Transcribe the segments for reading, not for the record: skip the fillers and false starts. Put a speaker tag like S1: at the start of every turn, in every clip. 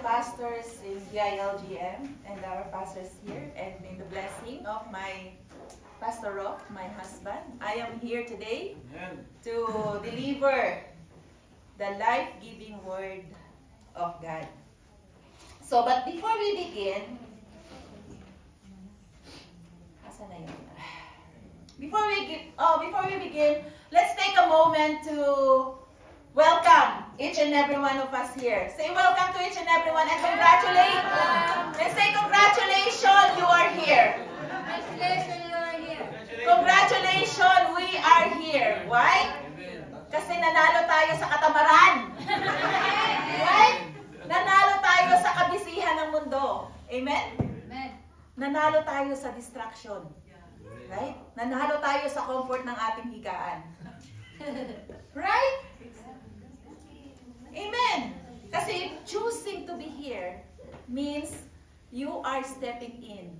S1: Pastors in GILGM and our pastors here, and in the blessing of my Pastor Rock, my husband, I am here today to deliver the life-giving word of God. So, but before we begin, before we begin, let's take a moment to welcome each and every one of us here. Say welcome to each and every one and congratulate. Let's say congratulations, you are here.
S2: Congratulations, you are here.
S1: Congratulations, we are here. Why? Kasi nanalo tayo sa katamaran. Right? Nanalo tayo sa kabisihan ng mundo. Amen?
S2: Amen.
S1: Nanalo tayo sa distraction. Right? Nanalo tayo sa comfort ng ating higaan. Right? Amen. Kasi choosing to be here means you are stepping in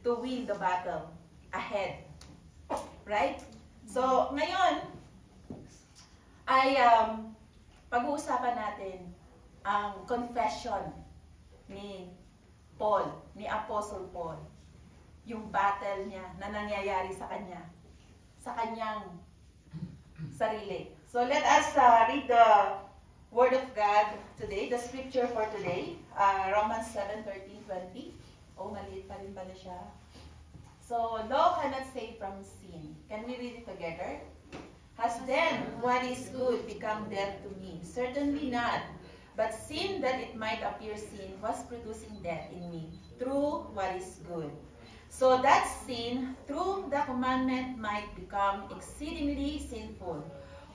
S1: to win the battle ahead. Right? So, ngayon, ay pag-uusapan natin ang confession ni Paul, ni Apostle Paul. Yung battle niya na nangyayari sa kanya, sa kanyang sarili. So let us read the Word of God today, the scripture for today, Romans 7:13-20. Oh, maliit pa rin pala siya. So, law cannot save from sin. Can we read it together? Has then what is good become death to me? Certainly not. But sin, that it might appear sin, was producing death in me through what is good. So that sin, through the commandment, might become exceedingly sinful.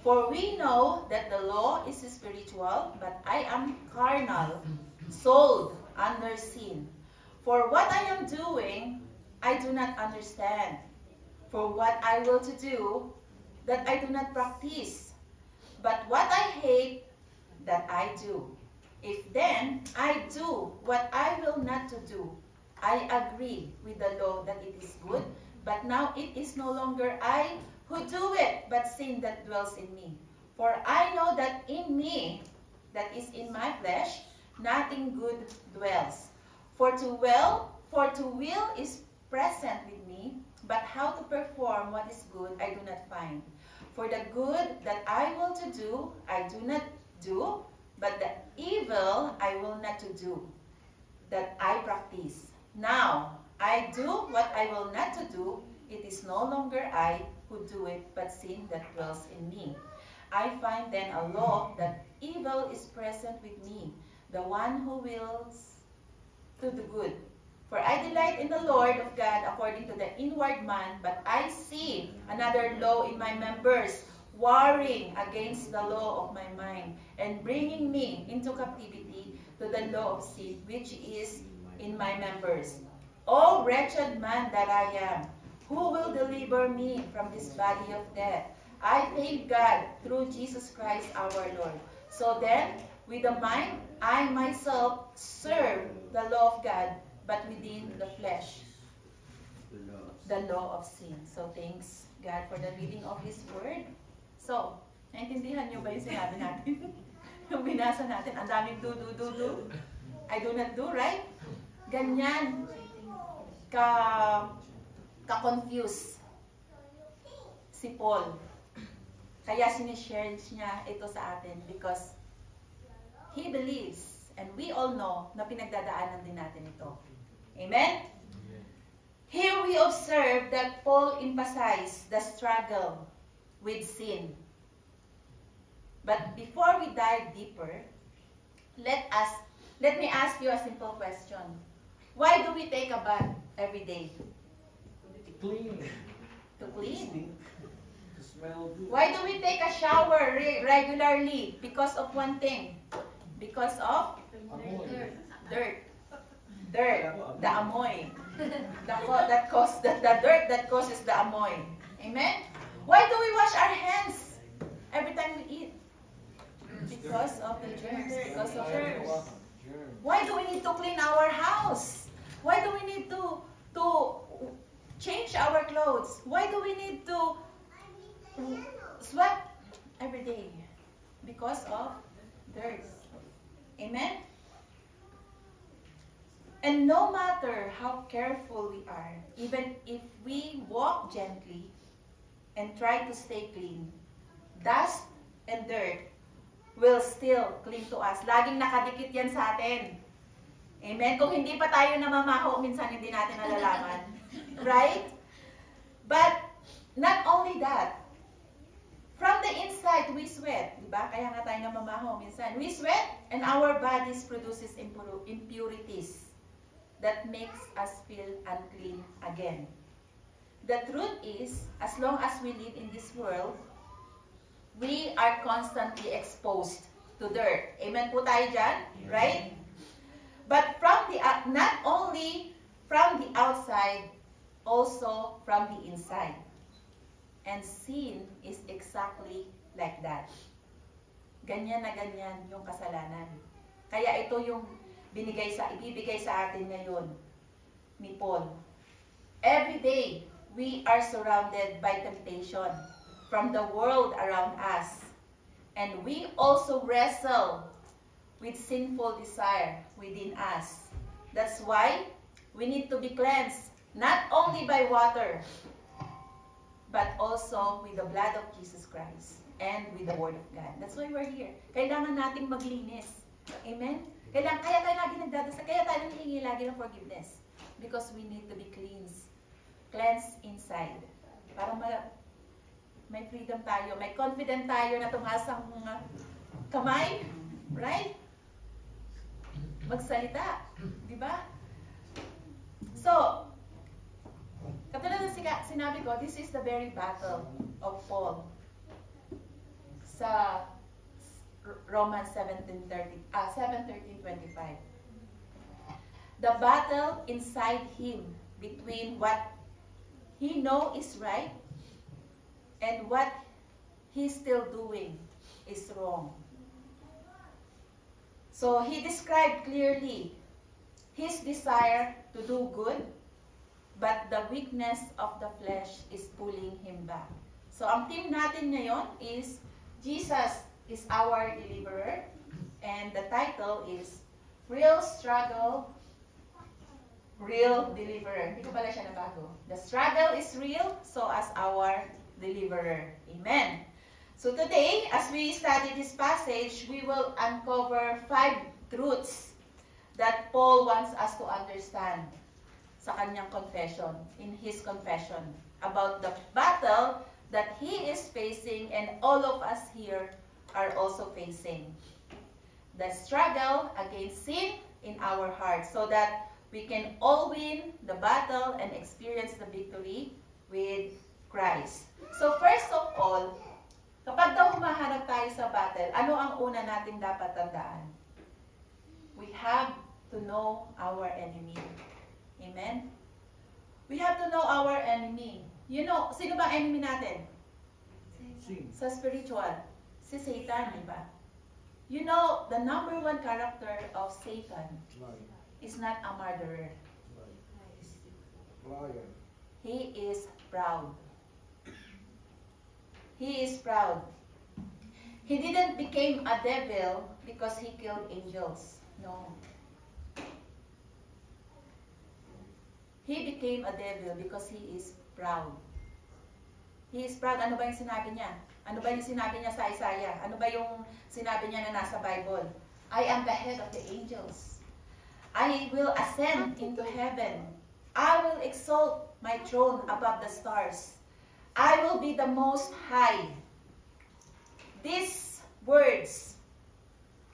S1: For we know that the law is spiritual, but I am carnal, sold under sin. For what I am doing, I do not understand. For what I will to do, that I do not practice. But what I hate, that I do. If then I do what I will not to do, I agree with the law that it is good, but now it is no longer I who do it, but sin that dwells in me. For I know that in me, that is in my flesh, nothing good dwells. For to will is present with me, but how to perform what is good I do not find. For the good that I will to do, I do not do, but the evil I will not to do, that I practice. Now, I do what I will not to do. It is no longer I who do it, but sin that dwells in me. I find then a law that evil is present with me, the one who wills to do good. For I delight in the Lord of God according to the inward man, but I see another law in my members, warring against the law of my mind, and bringing me into captivity to the law of sin, which is in my members. O wretched man that I am, who will deliver me from this body of death? I thank God through Jesus Christ our Lord. So then, with the mind, I myself serve the law of God, but within the flesh, the law of sin. So thanks God for the reading of His Word. So, naintindihan niyo ba yung sinabi natin? Yung binasa natin, ang daming do. I do not do, right? Ganyan ka-confuse si Paul. Kaya sinishare niya ito sa atin because he believes and we all know na pinagdadaanan din natin ito. Amen? Here we observe that Paul emphasized the struggle with sin. But before we dive deeper, let me ask you a simple question. Why do we take a bath every day?
S3: To clean.
S1: To clean.
S3: To smell good.
S1: Why do we take a shower regularly? Because of one thing. Because of dirt. Dirt. The amoy. The dirt that causes the amoy. Amen? Why do we wash our hands every time we eat? Because of the germs. Because of germs. Why do we need to clean our house? Why do we need to change our clothes? Why do we need to sweat every day? Because of dirt. Amen? And no matter how careful we are, even if we walk gently and try to stay clean, dust and dirt will still cling to us. Laging nakadikit yan sa atin. Amen? Kung hindi pa tayo namamaho, minsan hindi natin nalalaman. Right? But not only that, from the inside, we sweat. Diba? Kaya nga tayo namamaho minsan. We sweat and our bodies produces impurities that makes us feel unclean again. The truth is, as long as we live in this world, we are constantly exposed to dirt. Amen po tayo dyan? Right? But from the not only from the outside, also from the inside. And sin is exactly like that. Ganyan na ganyan yung kasalanan. Kaya ito yung ibibigay sa atin ngayon ni Paul. Every day, we are surrounded by temptation from the world around us. And we also wrestle with sinful desire within us. That's why we need to be cleansed, not only by water, but also with the blood of Jesus Christ and with the Word of God. That's why we're here. Kailangan nating maglinis. Amen? Kaya tayo lagi nagdadasal, kaya tayo nanghihingi lagi ng forgiveness. Because we need to be cleansed. Cleansed inside. Para may freedom tayo, may confident tayo na tumaas ang kamay. Right? Magsalita. Di ba? So, katulad ng sinabi ko, this is the very battle of Paul sa Romans 7:13-25. The battle inside him between what he knows is right and what he's still doing is wrong. So he described clearly his desire to do good, but the weakness of the flesh is pulling him back. So, ang theme natin ngayon is, Jesus is our deliverer. And the title is, Real Struggle, Real Deliverer. Hindi ko pala siya nabago. The struggle is real, so as our deliverer. Amen. So today, as we study this passage, we will uncover 5 truths that Paul wants us to understand sa kanyang confession, in his confession, about the battle that he is facing and all of us here are also facing. The struggle against sin in our hearts so that we can all win the battle and experience the victory with Christ. So first of all, kapag daw humaharap tayo sa battle, ano ang una natin dapat tandaan? We have to know our enemy. Amen? We have to know our enemy. You know, sino ba enemy natin?
S3: Sin.
S1: Sa spiritual. Si Satan, di ba? You know, the number 1 character of Satan is not a murderer.
S3: Liar.
S1: He is proud. He is proud. He didn't become a devil because he killed angels. No. He became a devil because he is proud. He is proud. Ano ba yung sinabi niya? Ano ba yung sinabi niya sa Isaiah? Ano ba yung sinabi niya na nasa Bible? I am the head of the angels. I will ascend into heaven. I will exalt my throne above the stars. I will be the most high. These words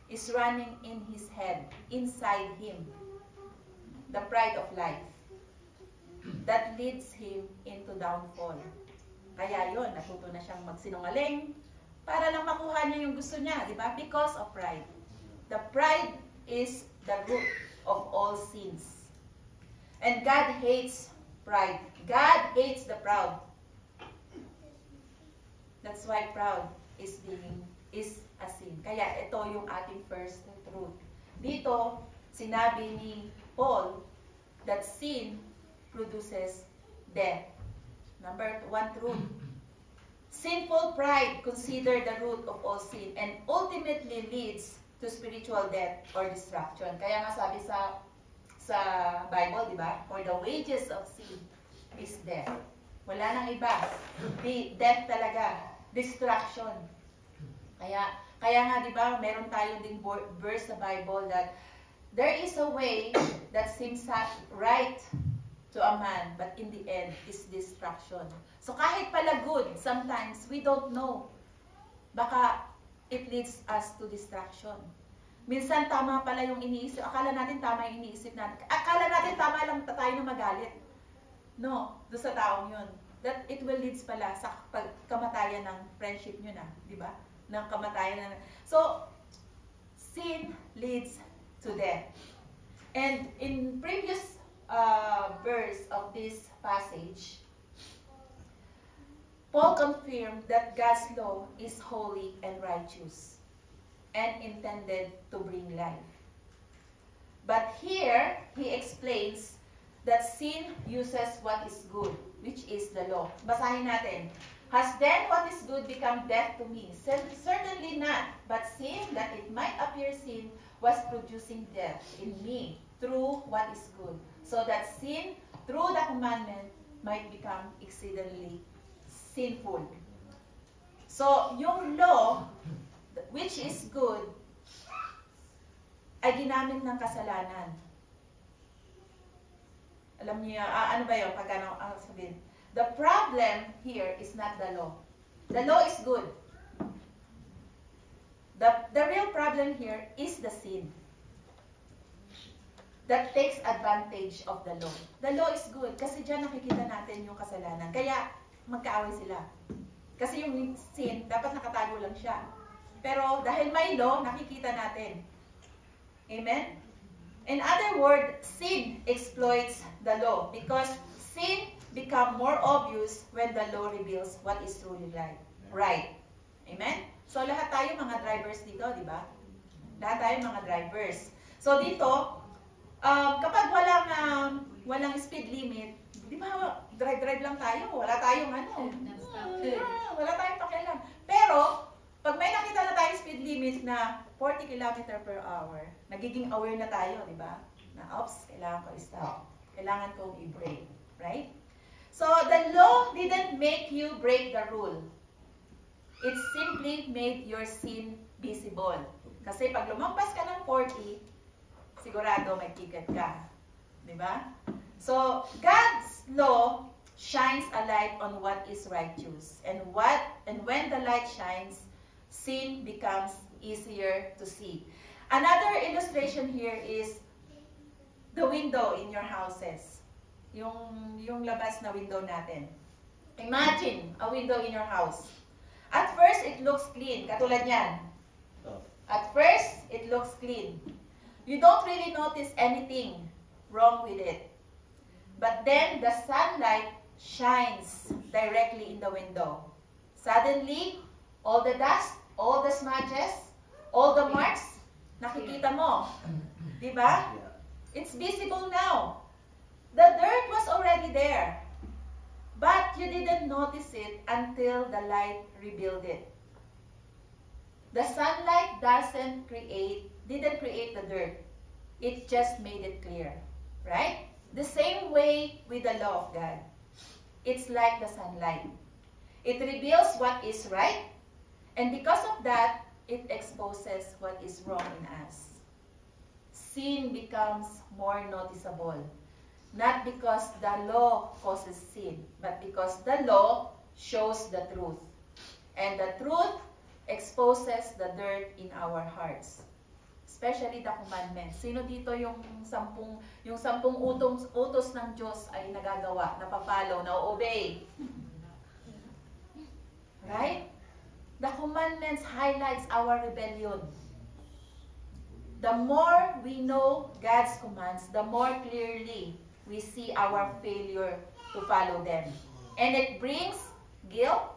S1: is running in his head, inside him. The pride of life that leads him into downfall. Kaya yun, natuto na siyang magsinungaling para lang makuha niya yung gusto niya, di ba? Because of pride. The pride is the root of all sins. And God hates pride. God hates the proud. That's why proud is a sin. Kaya ito yung ating first truth. Dito, sinabi ni Paul that sin produces death. Number 1 truth. Sinful pride considered the root of all sin and ultimately leads to spiritual death or destruction. Kaya nga sabi sa sa Bible, di ba? For the wages of sin is death. Wala nang iba. Death talaga. Destruction. Kaya nga, di ba, meron tayo ding verse sa Bible that there is a way that seems right to a man, but in the end is destruction. So kahit pala good, sometimes we don't know. Baka it leads us to destruction. Minsan tama pala yung iniisip. Akala natin tama yung iniisip natin. Akala natin tama lang tayo na magalit. No, doon sa taong yun. That it will leads pala sa kamatayan ng friendship nyo na. Di ba? Ng kamatayan na. So, sin leads to death. And in previous verse of this passage, Paul confirmed that God's law is holy and righteous and intended to bring life. But here, he explains that sin uses what is good, which is the law. Basahin natin. Has then what is good become death to me? Certainly not. But sin, that it might appear sin, was producing death in me through what is good. So that sin, through the commandment, might become exceedingly sinful. So, yung law, which is good, ay ginamit ng kasalanan. Alam niyo, ano ba yun? Pagkano sabihin? The problem here is not the law. The law is good. The real problem here is the sin that takes advantage of the law. The law is good kasi dyan nakikita natin yung kasalanan. Kaya magkaaway sila. Kasi yung sin, dapat nakatago lang siya. Pero dahil may law, nakikita natin. Amen? In other words, sin exploits the law because sin becomes more obvious when the law reveals what is truly right. Amen? So lahat tayo mga drivers dito, di ba? Lahat tayo mga drivers. So dito, kapag walang speed limit, di ba, drive lang tayo. Wala tayong wala tayong pakialam. Pero, pag may nakita na tayo speed limit na 40 km per hour, nagiging aware na tayo, di ba? Na, oops, kailangan ko i-stop. Kailangan kong i-brake. Right? So, the law didn't make you break the rule. It simply made your sin visible. Kasi pag lumampas ka ng 40, sigurado may ticket ka. Di ba? So, God's law shines a light on what is righteous. And when the light shines, sin becomes easier to see. Another illustration here is the window in your houses. Yung labas na window natin. Imagine a window in your house. At first, it looks clean. Katulad yan. At first, it looks clean. You don't really notice anything wrong with it. But then, the sunlight shines directly in the window. Suddenly, all the dust, all the smudges, all the marks, nakikita mo. Diba? It's visible now. The dirt was already there. But you didn't notice it until the light revealed it. The sunlight didn't create the dirt. It just made it clear. Right? The same way with the law of God. It's like the sunlight. It reveals what is right, and because of that, it exposes what is wrong in us. Sin becomes more noticeable. Not because the law causes sin, but because the law shows the truth. And the truth exposes the dirt in our hearts. Especially the commandments. Sino dito yung sampung utos ng Diyos ay nagagawa, napapalo, na-obey? Right? The commandments highlights our rebellion. The more we know God's commands, the more clearly we see our failure to follow them. And it brings guilt.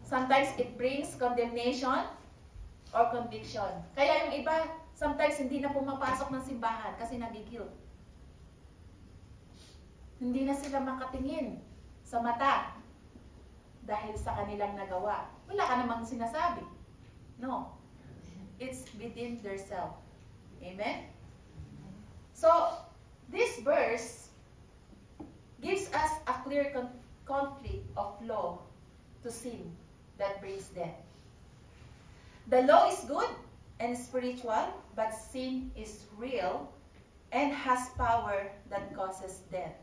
S1: Sometimes it brings condemnation or conviction. Kaya yung iba, sometimes hindi na pumapasok ng simbahan kasi nagiguilt. Hindi na sila makatingin sa mata dahil sa kanilang nagawa. Wala ka namang sinasabi. No. It's within their self. Amen? So, this verse gives us a clear conflict of law to sin that brings death. The law is good and spiritual, but sin is real and has power that causes death.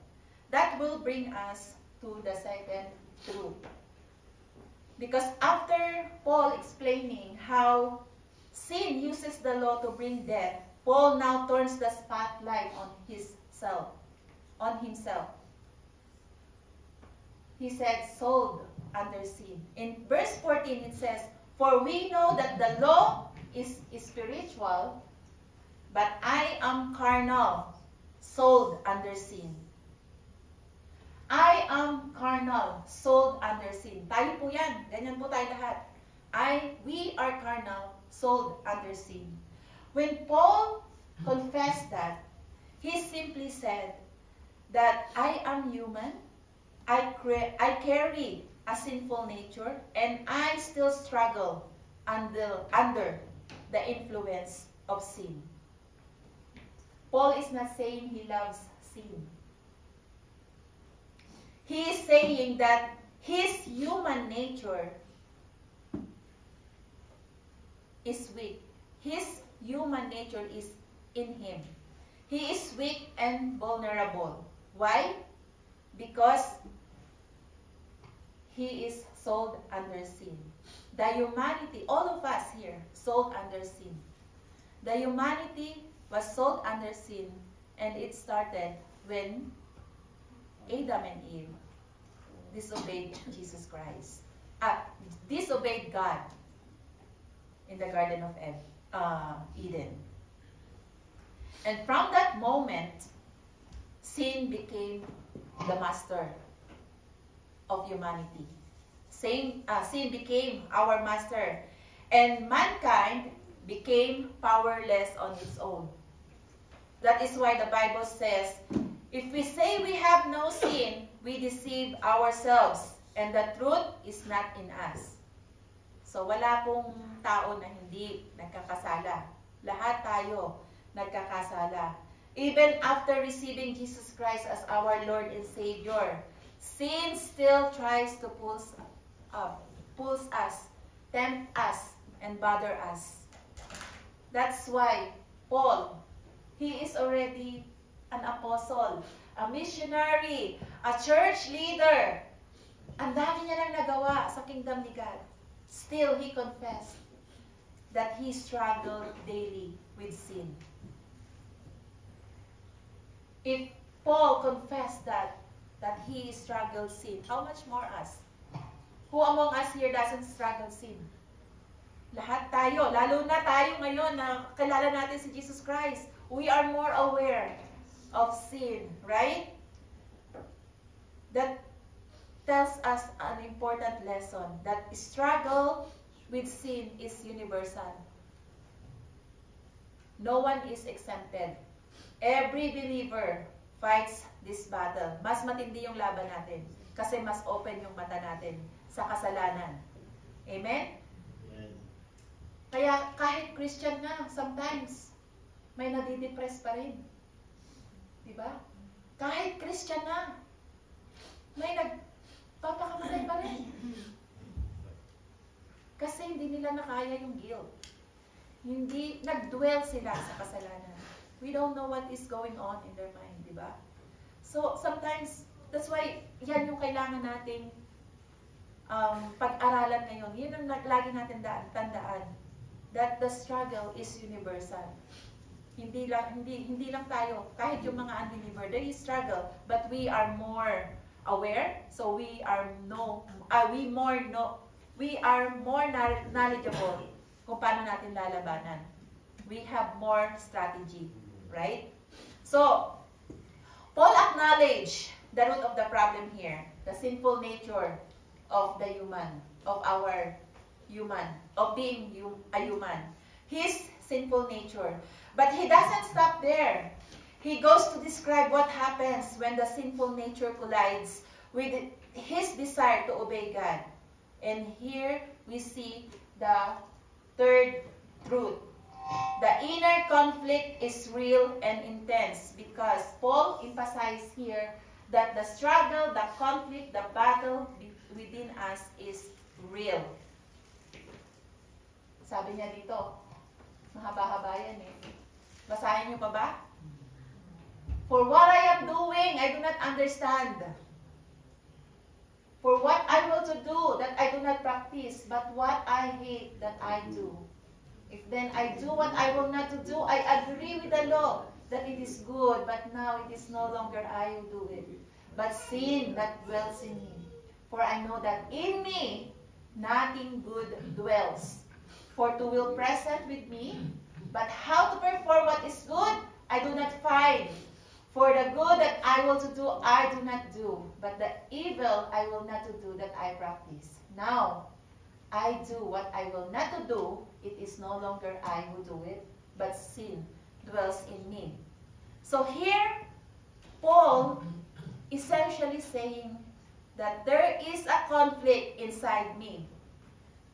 S1: That will bring us to the second truth. Because after Paul explaining how sin uses the law to bring death, Paul now turns the spotlight on himself. He said, sold under sin. In verse 14 it says, for we know that the law is spiritual, but I am carnal, sold under sin. I am carnal, sold under sin. Tayo po yan. Ganyan po tayo lahat. We are carnal, sold under sin. When Paul confessed that, he simply said that I am human, I carry a sinful nature, and I still struggle under the influence of sin. Paul is not saying he loves sin. He is saying that his human nature is weak. His human nature is in him. He is weak and vulnerable. Why? Because he is sold under sin. The humanity, all of us here, sold under sin. The humanity was sold under sin, and it started when Adam and Eve disobeyed Jesus Christ. Disobeyed God in the Garden of Eden. And from that moment, sin became the master of humanity. Sin became our master, and mankind became powerless on its own. That is why the Bible says, if we say we have no sin, we deceive ourselves, and the truth is not in us. So wala pong tao na hindi nagkakasala. Lahat tayo nagkakasala. Even after receiving Jesus Christ as our Lord and Savior, sin still tries to pulls us, tempt us, and bother us. That's why Paul, he is already an apostle, a missionary, a church leader. Ang dami niya lang nagawa sa kingdom ni God. Still, he confessed that he struggled daily with sin. If Paul confessed that he struggled sin, how much more us? Who among us here doesn't struggle sin? Lahat tayo, lalo na tayo ngayon na kilala natin si Jesus Christ. We are more aware of sin, right? That tells us an important lesson, that struggle with sin is universal. No one is exempted. Every believer fights this battle. Mas matindi yung laban natin kasi mas open yung mata natin sa kasalanan. Amen?
S4: Amen.
S1: Kaya kahit Christian na, sometimes may nadidepress pa rin. Diba? Kahit Christian na, may nagpapakamatay pa rin. Kasi hindi nila nakaya yung guilt. Hindi, nag-dwell sila sa kasalanan. We don't know what is going on in their mind, di ba? So, sometimes, that's why, yan yung kailangan nating pag-aralan ngayon. Yun ang lagi natin tandaan. That the struggle is universal. Hindi lang tayo, kahit yung mga unbeliever, they struggle, but we are more aware, so we are more knowledgeable kung paano natin lalabanan. We have more strategy, right? So, Paul acknowledged the root of the problem here, the sinful nature of the human, of being a human. His sinful nature. But he doesn't stop there. He goes to describe what happens when the sinful nature collides with his desire to obey God. And here we see the third truth. The inner conflict is real and intense because Paul emphasized here that the struggle, the conflict, the battle within us is real. Sabi niya dito, mahaba-haba yan eh. Basahin niyo pa ba? For what I am doing, I do not understand. For what I will to do, that I do not practice, but what I hate, that I do. If then I do what I will not to do, I agree with the law that it is good, but now it is no longer I who do it, but sin that dwells in me. For I know that in me nothing good dwells. For to will present with me, but how to perform what is good, I do not find. For the good that I will to do, I do not do, but the evil I will not to do, that I practice. Now, I do what I will not to do, it is no longer I who do it, but sin dwells in me. So here, Paul essentially saying that there is a conflict inside me.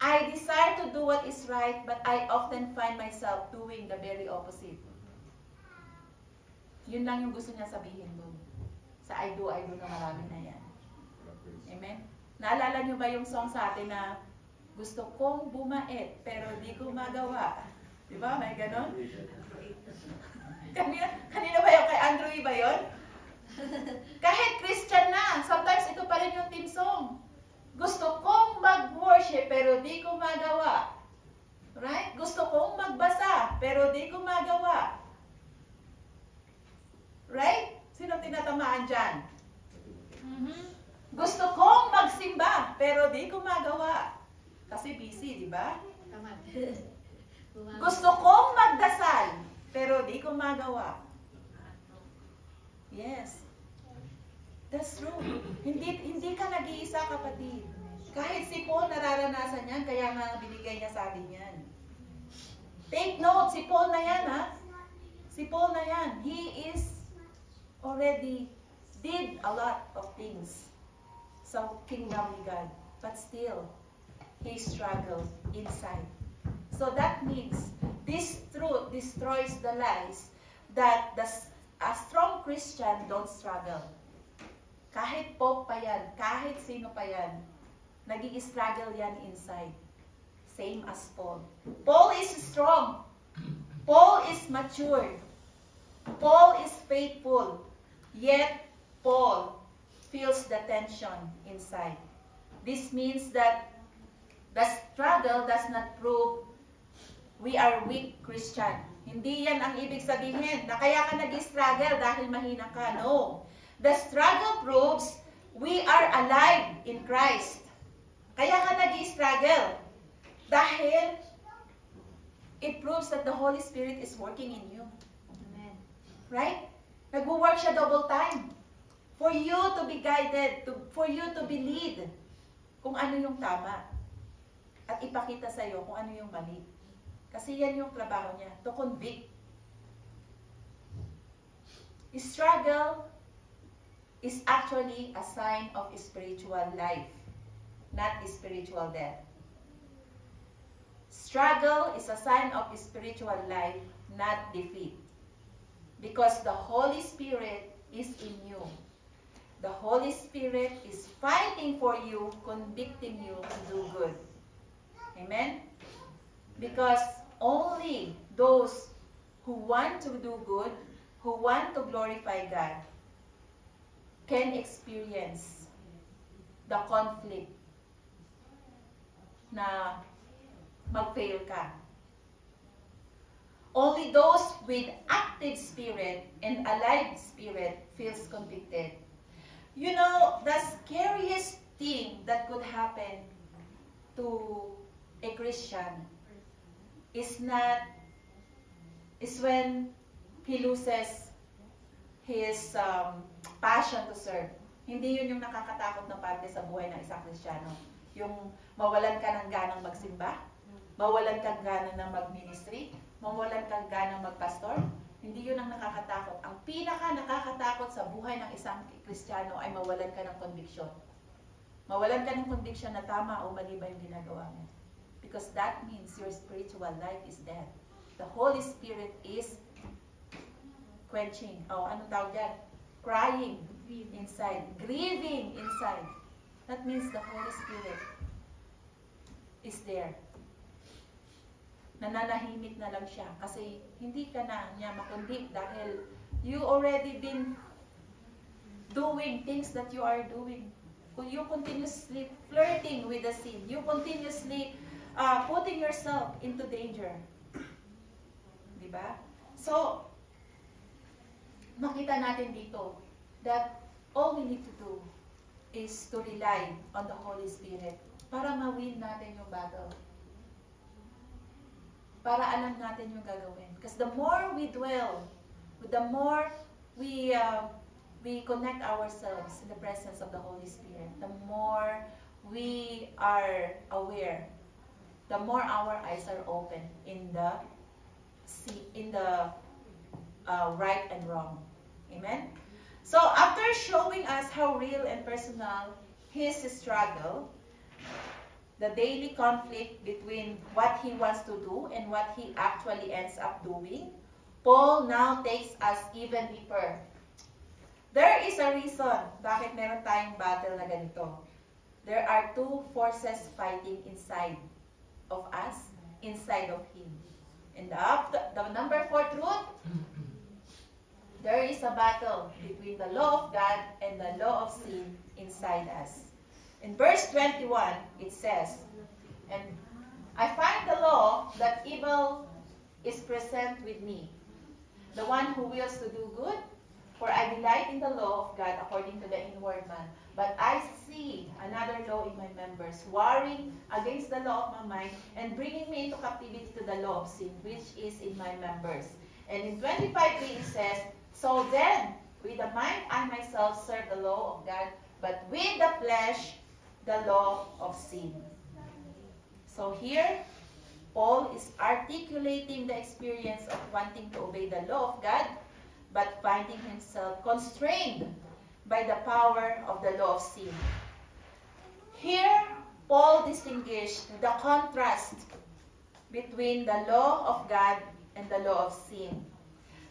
S1: I desire to do what is right, but I often find myself doing the very opposite. Yun lang yung gusto niya sabihin doon. Sa I do na marami na yan. Amen? Naalala niyo ba yung song sa atin na gusto kong bumait, pero di ko magawa? Di ba? May ganon? Kanina ba yung kay Andrew ba yun? Kahit Christian na, sometimes ito pa rin yung team song. Gusto kong mag-worship, pero di ko magawa. Right? Gusto kong magbasa, pero di ko magawa. Right? Sino tinatamaan dyan? Gusto kong magsimba, pero di ko magawa. Kasi busy, di ba? Gusto kong magdasal, pero di ko magawa. Yes. That's true. Hindi ka nag-iisa, kapatid. Kahit si Paul nararanasan yan, kaya nga binigay niya sa atin yan. Take note, si Paul na yan, ha? Si Paul na yan. He is already did a lot of things sa kingdom ni God. But still, he struggled inside. So that means, this truth destroys the lies that a strong Christian don't struggle. Kahit Pope pa yan, kahit sino pa yan, nag-i-struggle yan inside. Same as Paul. Paul is strong. Paul is mature. Paul is faithful. Yet, Paul feels the tension inside. This means that the struggle does not prove we are weak Christian. Hindi yan ang ibig sabihin na kaya ka nag-struggle dahil mahina ka. No. The struggle proves we are alive in Christ. Kaya ka nag-struggle dahil it proves that the Holy Spirit is working in you.
S2: Amen.
S1: Right? Nagwo-work siya double time. For you to be guided, for you to be lead kung ano yung tama. At ipakita sa iyo kung ano yung mali. Kasi yan yung trabaho niya, to convict. Struggle is actually a sign of spiritual life, not spiritual death. Struggle is a sign of spiritual life, not defeat. Because the Holy Spirit is in you. The Holy Spirit is fighting for you, convicting you to do good. Amen? Because only those who want to do good, who want to glorify God, can experience the conflict na mag-fail ka. Only those with active spirit and alive spirit feels convicted. You know, the scariest thing that could happen to a Christian is when he loses his passion to serve. Hindi yun yung nakakatakot na parte sa buhay ng isang Kristiyano. Yung mawalan ka ng ganang magsimba, mawalan ka ng ganang na mag-ministry, mawalan kang ganang magpastor, hindi yun ang nakakatakot. Ang pinaka nakakatakot sa buhay ng isang Kristiyano ay mawalan ka ng conviction. Mawalan ka ng conviction na tama o mali ba yung ginagawa mo. Because that means your spiritual life is dead. the Holy Spirit is quenching. Oh, anong tawag yan? Crying inside. Grieving inside. That means the Holy Spirit is there. Nananahimik na lang siya kasi hindi ka na niya makundip dahil you already been doing things that you are doing. You continuously flirting with the sin. You continuously putting yourself into danger. Diba? So, makita natin dito that all we need to do is to rely on the Holy Spirit para ma-win natin yung battle. Para alam natin yung gagawin. Because the more we dwell, the more we connect ourselves in the presence of the Holy Spirit, the more we are aware, the more our eyes are open in the right and wrong. Amen? So after showing us how real and personal his struggle, the daily conflict between what he wants to do and what he actually ends up doing, Paul now takes us even deeper. There is a reason bakit meron tayong battle na ganito. There are two forces fighting inside of us, inside of him. And the number 4 truth, there is a battle between the law of God and the law of sin inside us. In verse 21, it says, "And I find the law that evil is present with me, the one who wills to do good, for I delight in the law of God according to the inward man. But I see another law in my members, warring against the law of my mind, and bringing me into captivity to the law of sin, which is in my members." And in 25:3 it says, "So then, with the mind I myself serve the law of God, but with the flesh, the law of sin." So here, Paul is articulating the experience of wanting to obey the law of God, but finding himself constrained by the power of the law of sin. Here, Paul distinguished the contrast between the law of God and the law of sin.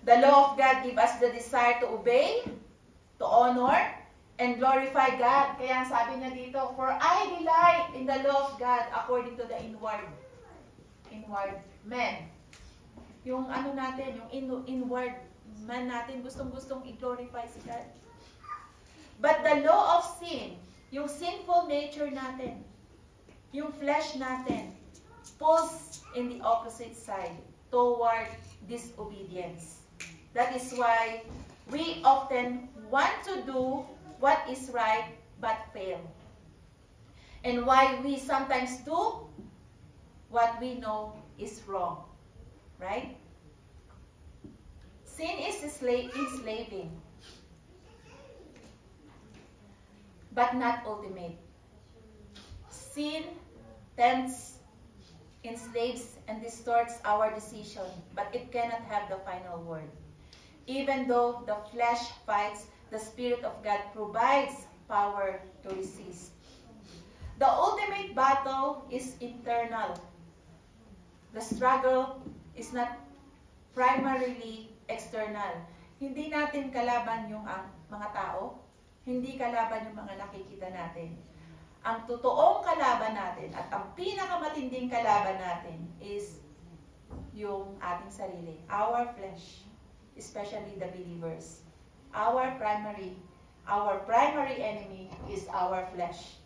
S1: The law of God gives us the desire to obey, to honor, and glorify God. Kaya sabi niya dito, "For I delight in the law of God according to the inward man." Yung ano natin, yung inward man natin, gustong-gustong i-glorify si God. But the law of sin, yung sinful nature natin, yung flesh natin, pulls in the opposite side toward disobedience. That is why we often want to do what is right but fail. And why we sometimes do what we know is wrong. Right? Sin is enslaving, but not ultimate. Sin tempts, enslaves, and distorts our decision, but it cannot have the final word. Even though the flesh fights, the Spirit of God provides power to resist. The ultimate battle is internal. The struggle is not primarily external. Hindi natin kalaban yung mga tao, hindi kalaban yung mga nakikita natin. Ang totoong kalaban natin at ang pinakamatinding kalaban natin is yung ating sarili, our flesh, especially the believers. Our primary enemy is our flesh.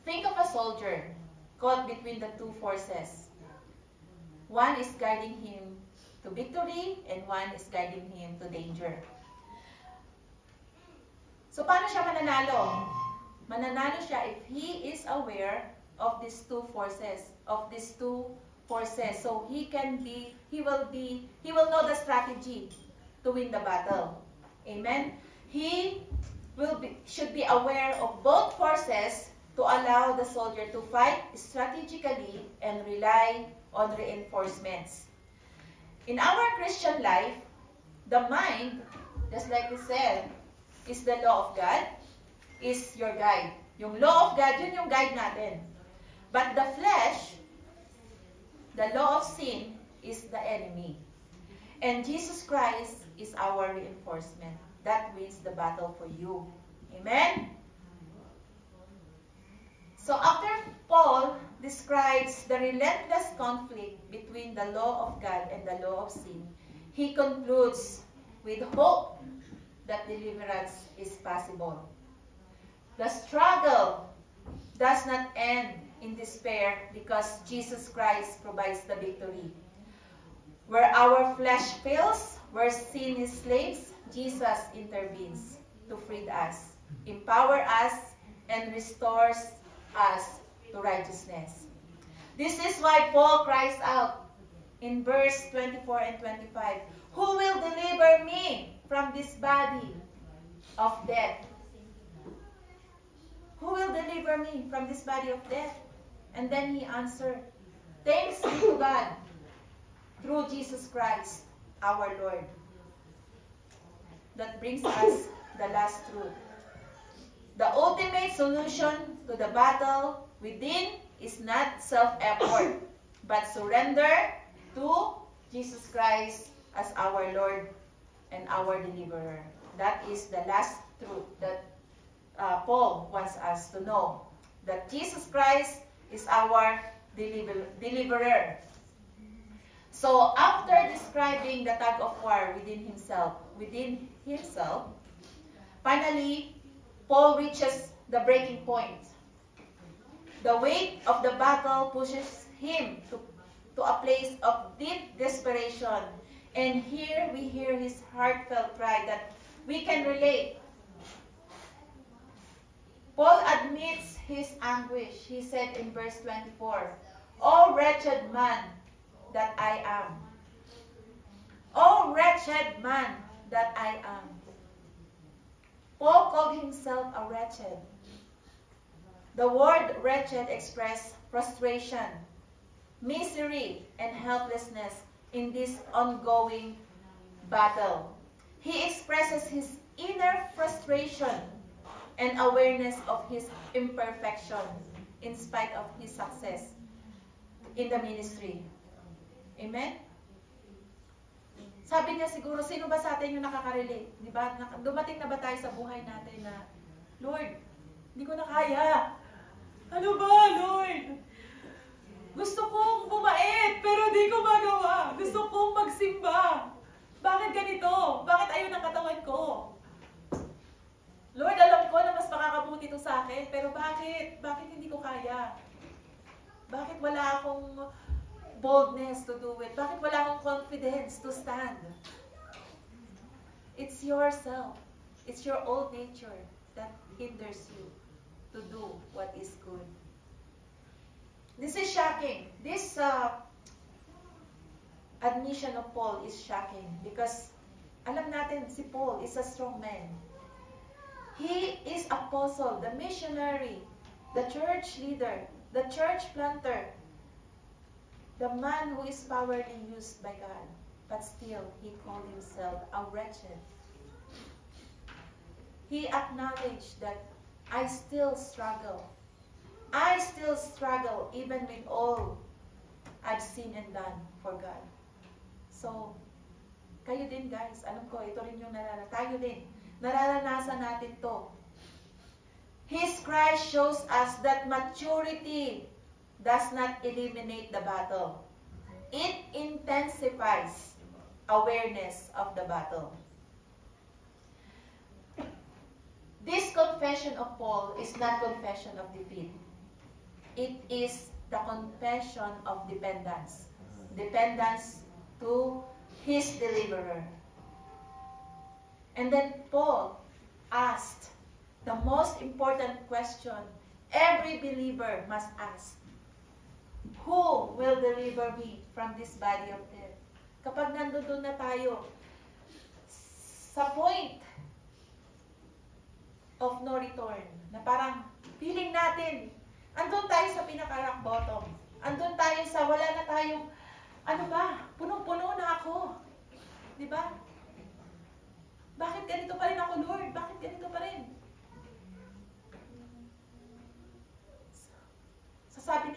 S1: Think of a soldier caught between the two forces. One is guiding him to victory and one is guiding him to danger. So paano siya mananalo? Mananalo siya if he is aware of these two forces, So he will know the strategy to win the battle. Amen. He should be aware of both forces to allow the soldier to fight strategically and rely on reinforcements. In our Christian life, the mind, just like we said, is the law of God, is your guide. Yung law of God, yun yung guide natin. But the the law of sin is the enemy. And Jesus Christ is our reinforcement. That wins the battle for you. Amen? So after Paul describes the relentless conflict between the law of God and the law of sin, he concludes with hope that deliverance is possible. The struggle does not end in despair because Jesus Christ provides the victory. Where our flesh fails, where sin is slaves, Jesus intervenes to free us, empower us, and restores us to righteousness. This is why Paul cries out in verse 24 and 25, "Who will deliver me from this body of death?" Who will deliver me from this body of death? And then he answered, "Thanks be to God through Jesus Christ, our Lord." That brings us the last truth. The ultimate solution to the battle within is not self-effort, but surrender to Jesus Christ as our Lord and our deliverer. That is the last truth that Paul wants us to know. That Jesus Christ is our deliverer. So after describing the tug of war within himself, finally, Paul reaches the breaking point. The weight of the battle pushes him to a place of deep desperation. And here we hear his heartfelt cry that we can relate. Paul admits his anguish. He said in verse 24, "O wretched man that I am. O wretched man that I am." Paul called himself a wretched. The word wretched expressed frustration, misery, and helplessness in this ongoing battle. He expresses his inner frustration and awareness of his imperfection in spite of his success in the ministry. Amen? Sabi niya siguro, sino ba sa atin yung nakaka-relate? Diba? Dumating na ba tayo sa buhay natin na, "Lord, hindi ko na kaya. Ano ba, Lord? Gusto kong bumait, pero di ko magawa. Gusto kong magsimba. Bakit ganito? Bakit ayaw ng katawan ko? Lord, alam ko na mas makakabuti ito sa akin, pero bakit? Bakit hindi ko kaya? Bakit wala akong boldness to do it? Bakit wala akong confidence to stand?" It's yourself. It's your old nature that hinders you to do what is good. This is shocking. This admission of Paul is shocking because alam natin si Paul is a strong man. He is apostle, the missionary, the church leader, the church planter, the man who is powerfully used by God. But still, he called himself a wretched. He acknowledged that I still struggle. I still struggle even with all I've seen and done for God. So, kayo din guys, alam ko, ito rin yung tayo din. Nararanasan natin to. His cry shows us that maturity does not eliminate the battle. It intensifies awareness of the battle. This confession of Paul is not confession of defeat. It is the confession of dependence. Dependence to his deliverer. And then Paul asked the most important question every believer must ask. Who will deliver me from this body of death? Kapag nandun na tayo sa point of no return, na parang feeling natin, andun tayo sa pinaka-rock bottom. Andun tayo sa wala na tayong, ano ba, punong-puno na ako. Diba? Bakit ganito pa rin ako, Lord? Bakit ganito pa rin? Sasabi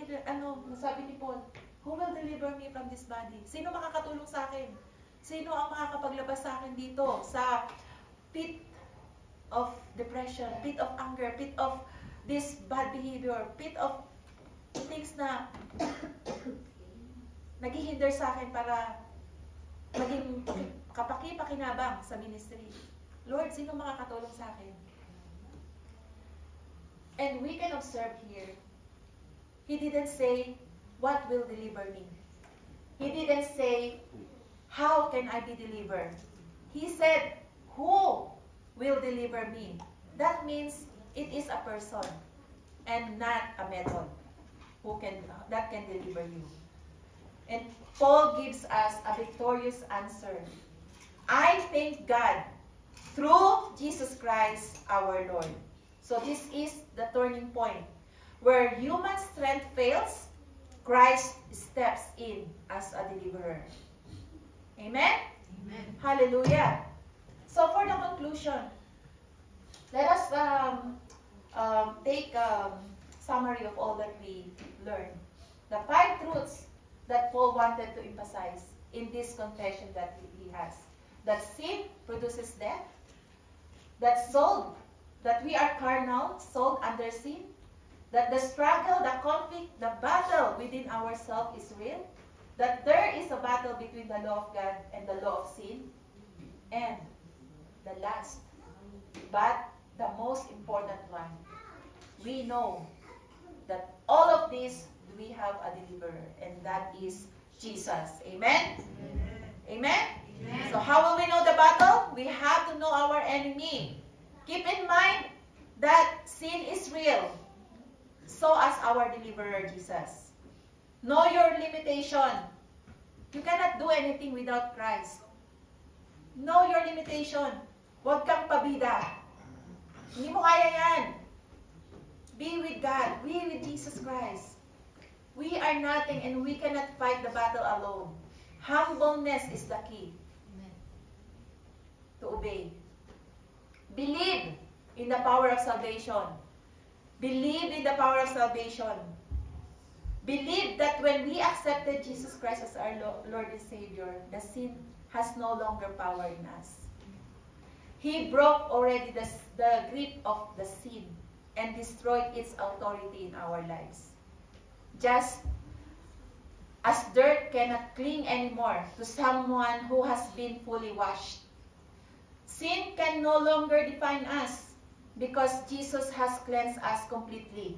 S1: ni Paul, Who will deliver me from this body? Sino makakatulong sa akin? Sino ang makakapaglabas sa akin dito sa pit of depression, pit of anger, pit of this bad behavior, pit of things na naghihinder sa akin para maging kapaki-pakinabang sa ministry. Lord, sino makakatulong sa akin? And we can observe here, He didn't say, what will deliver me? He didn't say, how can I be delivered? He said, who will deliver me? That means it is a person and not a method that can deliver you. And Paul gives us a victorious answer. I thank God through Jesus Christ our Lord. So this is the turning point. Where human strength fails, Christ steps in as a deliverer. Amen?
S2: Amen.
S1: Hallelujah. So for the conclusion, let us take a summary of all that we learned. The 5 truths that Paul wanted to emphasize in this confession that he has. That sin produces death. That we are carnal, sold under sin. That the struggle, the conflict, the battle within ourselves is real. That there is a battle between the law of God and the law of sin. And the last, but the most important one, we know that all of this, we have a deliverer, and that is Jesus. Amen? Amen?
S2: Amen.
S1: So how will we know the battle? We have to know our enemy. Keep in mind that sin is real. So as our deliverer, Jesus. Know your limitation. You cannot do anything without Christ. Know your limitation. Huwag kang pabida. Hindi mo kaya yan. Be with God. Be with Jesus Christ. We are nothing and we cannot fight the battle alone. Humbleness is the key.
S2: Amen.
S1: To obey. Believe in the power of salvation. Believe in the power of salvation. Believe that when we accepted Jesus Christ as our Lord and Savior, the sin has no longer power in us. He broke already the grip of the sin and destroyed its authority in our lives. Just as dirt cannot cling anymore to someone who has been fully washed, sin can no longer define us because Jesus has cleansed us completely.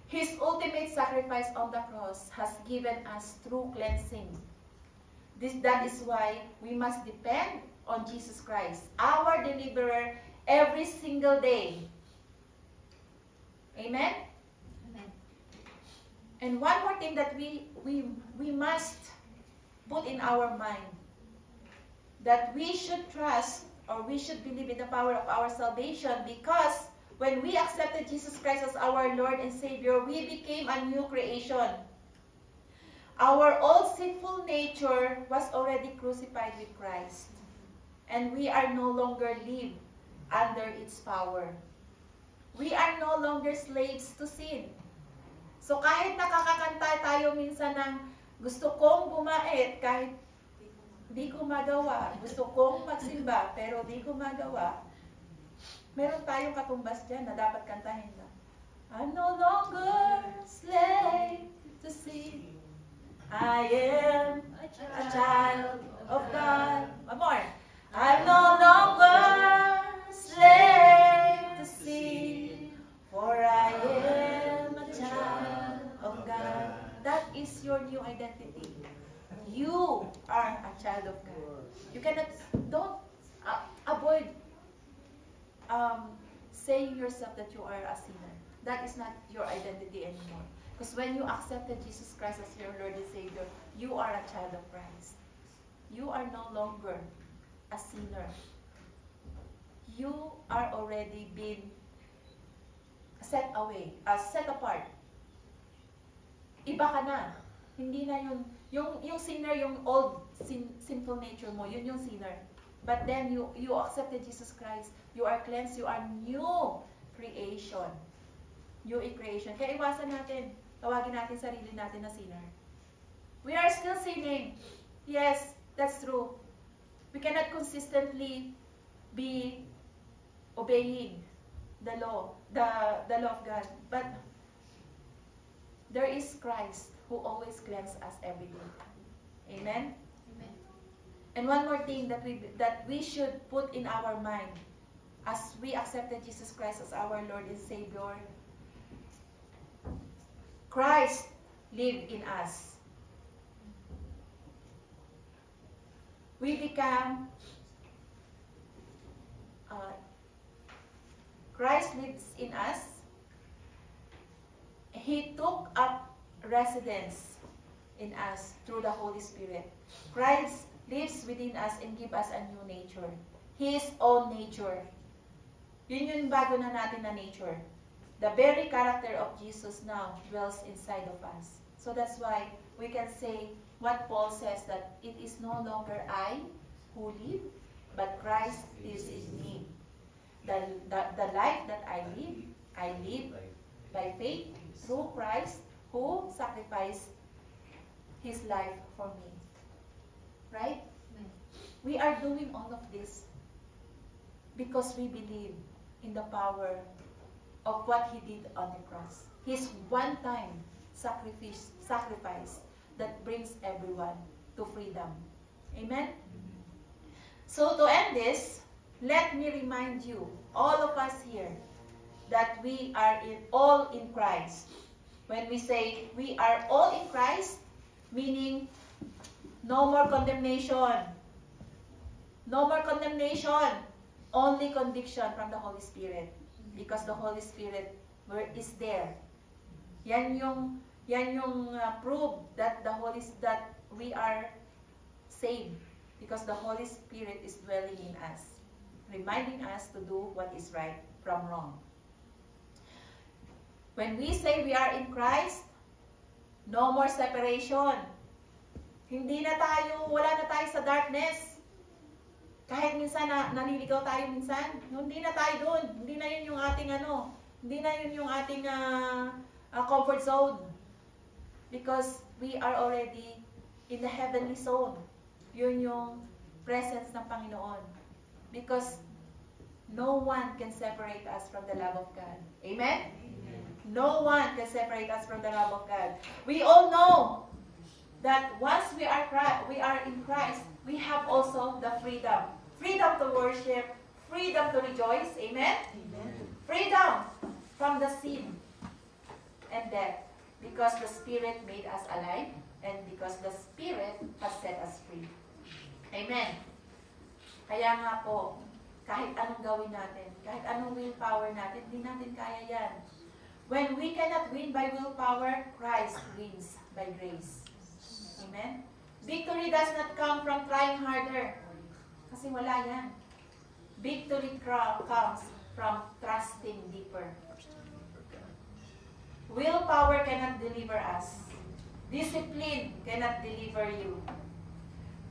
S1: His ultimate sacrifice on the cross has given us true cleansing. That is why we must depend on Jesus Christ, our deliverer, every single day. Amen?
S2: Amen.
S1: And one more thing that we must put in our mind, that we should trust or we should believe in the power of our salvation, because when we accepted Jesus Christ as our Lord and Savior, we became a new creation. Our old sinful nature was already crucified with Christ, and we are no longer live under its power. We are no longer slaves to sin. So kahit nakakakanta tayo minsan ng gusto kong bumait, kahit di ko magawa, gusto kong magsimba, pero di ko magawa, meron tayong katumbas dyan na dapat kantahin na. I'm no longer slave to sin. I am a child of God. One more. I'm no longer slave to sin, for I am a child of God. That is your new identity. You are a child of God. You cannot, don't avoid saying yourself that you are a sinner. That is not your identity anymore. Because when you accepted Jesus Christ as your Lord and Savior, you are a child of Christ. You are no longer a sinner. You are already been set away, set apart. Iba ka na. Hindi na yung sinner, yung old sinful nature mo, yun yung sinner. But then you accepted Jesus Christ. You are cleansed. You are new creation. New creation. Kaya iwasan natin. Tawagin natin sarili natin na sinner. We are still sinning. Yes, that's true. We cannot consistently be obeying the law, the law of God. But there is Christ who always cleanses us every day. Amen?
S2: Amen.
S1: And one more thing that we should put in our mind as we accepted Jesus Christ as our Lord and Savior. Christ lived in us. We become Christ lives in us. He took up residence in us through the Holy Spirit. Christ lives within us and gives us a new nature. His own nature. Yun yung bago na natin na nature. The very character of Jesus now dwells inside of us. So that's why we can say what Paul says, that it is no longer I who live, but Christ lives in me. The life that I live by faith through Christ who sacrificed His life for me. Right? We are doing all of this because we believe in the power of what He did on the cross. His one-time sacrifice that brings everyone to freedom. Amen? So to end this, let me remind you, all of us here, that we are all in Christ. When we say we are all in Christ, meaning no more condemnation. No more condemnation. Only conviction from the Holy Spirit. Because the Holy Spirit is there. Yan yung proof that that we are saved. Because the Holy Spirit is dwelling in us, reminding us to do what is right from wrong. When we say we are in Christ, no more separation. Wala na tayo sa darkness. Kahit minsan naliligaw tayo minsan, hindi na tayo doon. Hindi na yun yung ating comfort zone. Because we are already in the heavenly zone. Yun yung presence ng Panginoon. Because no one can separate us from the love of God. Amen? Amen. No one can separate us from the love of God. We all know that once we are in Christ, we have also the freedom. Freedom to worship, freedom to rejoice. Amen? Amen. Freedom from the sin and death. Because the Spirit made us alive and because the Spirit has set us free. Amen. Kaya nga po, kahit anong gawin natin, kahit anong willpower natin, hindi natin kaya yan. When we cannot win by willpower, Christ wins by grace. Amen? Victory does not come from trying harder. Kasi wala yan. Victory comes from trusting deeper. Willpower cannot deliver us. Discipline cannot deliver you.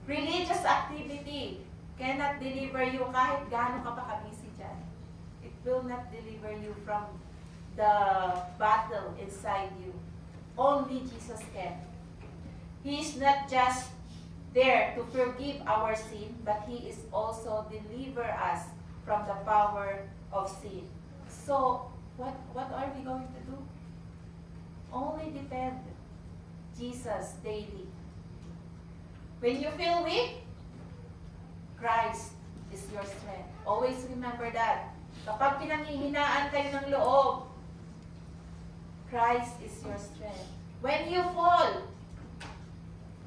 S1: Religious activity cannot deliver you kahit gaano ka pa kabisi dyan. It will not deliver you from the battle inside you. Only Jesus can. He is not just there to forgive our sin, but He is also deliver us from the power of sin. So, what are we going to do? Only depend Jesus daily. When you feel weak, Christ is your strength. Always remember that. Kapag pinanghihinaan kayo ng loob, Christ is your strength. When you fall,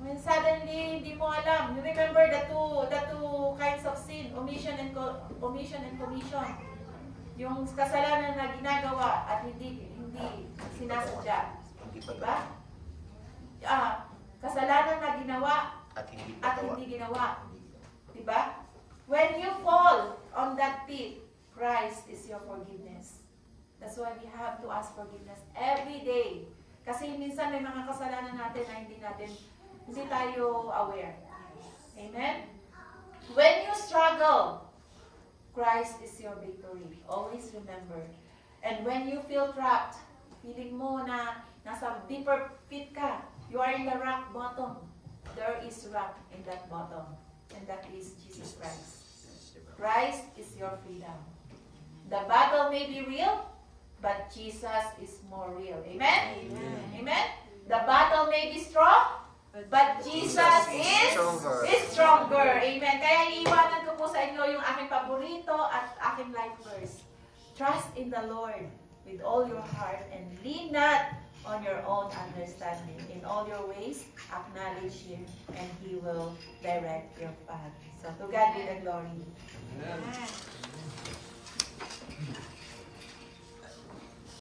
S1: when suddenly hindi mo alam, you remember the two kinds of sin, omission and commission. Yung kasalanan na ginagawa at hindi sinasadya. Diba? Kasalanan na ginawa at hindi ginawa. Diba? When you fall on that pit, Christ is your forgiveness. That's why we have to ask forgiveness every day. Kasi minsan may mga kasalanan natin na hindi tayo aware. Amen? When you struggle, Christ is your victory. Always remember. And when you feel trapped, feeling mo na nasa deeper pit ka, You are in the rock bottom. There is rock in that bottom. And that is Jesus Christ. Christ is your freedom. The battle may be real, but Jesus is more real. Amen?
S4: Amen.
S1: Amen? The battle may be strong, but Jesus is stronger. Amen. Kaya iiwanan ko po sa inyo yung aking paborito at aking life verse. Trust in the Lord with all your heart and lean not on your own understanding. In all your ways, acknowledge Him and He will direct your path. So to God be the glory.
S3: Amen.